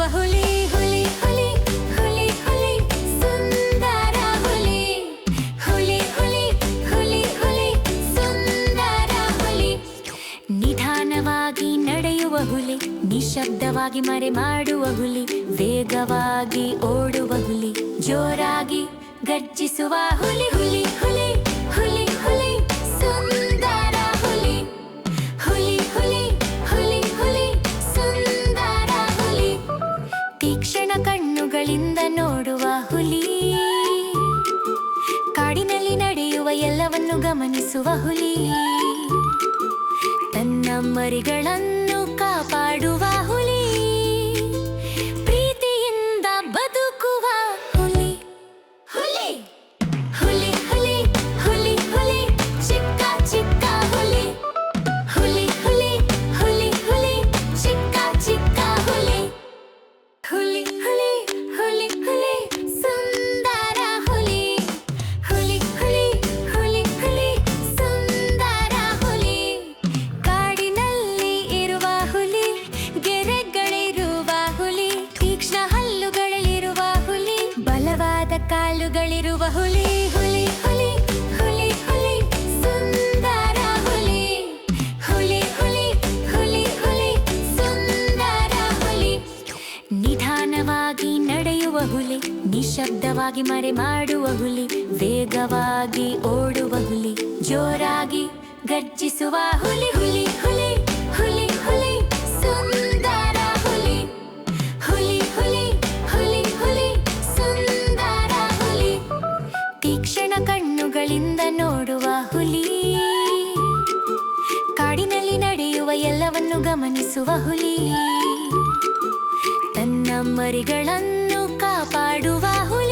ನಡೆಯುವ ಹುಲಿ ಹುಲಿ ಹುಲಿ ಹುಲಿ ಹುಲಿ ಸುಂದರ ಹುಲಿ ಹುಲಿ ಹುಲಿ ಹುಲಿ ಹುಲಿ ಸುಂದರ ಹುಲಿ. ನಿಧಾನವಾಗಿ ನಡೆಯುವ ಹುಲಿ, ನಿಶಬ್ದವಾಗಿ ಮರೆ ಮಾಡುವ ಹುಲಿ, ವೇಗವಾಗಿ ಓಡುವ ಹುಲಿ, ಜೋರಾಗಿ ಗರ್ಜಿಸುವ ಹುಲಿ ಹುಲಿ ಹುಲಿ ಹುಲಿ ಹುಲಿ ಸುಂದರ ಹುಲಿ ಹುಲಿ ಹುಲಿ ಹುಲಿ ಹುಲಿ ಸುಂದರ ಹುಲಿ. ತೀಕ್ಷ್ಣ ಕಣ್ಣುಗಳಿಂದ ನೋಡುವ ಹುಲಿ, ಕಾಡಿನಲ್ಲಿ ನಡೆಯುವ ಎಲ್ಲವನ್ನು ಗಮನಿಸುವ ಹುಲಿ, ತನ್ನ ಮರಿಗಳನ್ನು ಕಾಪಾಡುವ ಹುಲಿ, ಪ್ರೀತಿಯಿಂದ ಬದುಕುವ ಹುಲಿ ಹುಲಿ ಹುಲಿ ಹುಲಿ ಹುಲಿ ಹುಲಿ ಚಿಕ್ಕ ಚಿಕ್ಕ ಹುಲಿ ಹುಲಿ ಹುಲಿ ಹುಲಿ ಹುಲಿ ಚಿಕ್ಕ ಚಿಕ್ಕ ಹುಲಿ ಹುಲಿ ಹುಲಿ ಹುಲಿ ಹುಲಿ ಸುಂದರ ಹುಲಿ ಹುಲಿ ಹುಲಿ ಹುಲಿ ಹುಲಿ ಸುಂದರ ಹುಲಿ. ಕಾಡಿನಲ್ಲಿ ಇರುವ ಹುಲಿ, ಗೆರೆಗಳಿರುವ ಹುಲಿ, ತೀಕ್ಷ್ಣ ಹಲ್ಲುಗಳಿರುವ ಹುಲಿ, ಬಲವಾದ ಕಾಲುಗಳಿರುವ ಹುಲಿ ಹುಲಿ ಹುಲಿ ಹುಲಿ ಹುಲಿ ಸುಂದರ ಹುಲಿ ಹುಲಿ ಹುಲಿ ಹುಲಿ ಹುಲಿ ಸುಂದರ ಹುಲಿ. ನಿಧಾನವಾಗಿ ನಡೆಯುವ ಹುಲಿ, ನಿಶಬ್ದವಾಗಿ ಮರೆ ಮಾಡುವ ಹುಲಿ, ವೇಗವಾಗಿ ಓಡುವ ಹುಲಿ, ಜೋರಾಗಿ ಗರ್ಜಿಸುವ ಹುಲಿ ಹುಲಿ ಹುಲಿ ಹುಲಿ ಹುಲಿ ಸುಂದರ ಹುಲಿ ಹುಲಿ ಹುಲಿ ಹುಲಿ ಹುಲಿ ಸುಂದರ ಹುಲಿ. ತೀಕ್ಷ್ಣ ಕಣ್ಣುಗಳಿಂದ ನೋಡುವ ಹುಲಿ, ಕಾಡಿನಲ್ಲಿ ನಡೆಯುವ ಎಲ್ಲವನ್ನು ಗಮನಿಸುವ ಹುಲಿ, ತನ್ನ ಮರಿಗಳನ್ನು ಕಾಪಾಡುವ ಹುಲಿ.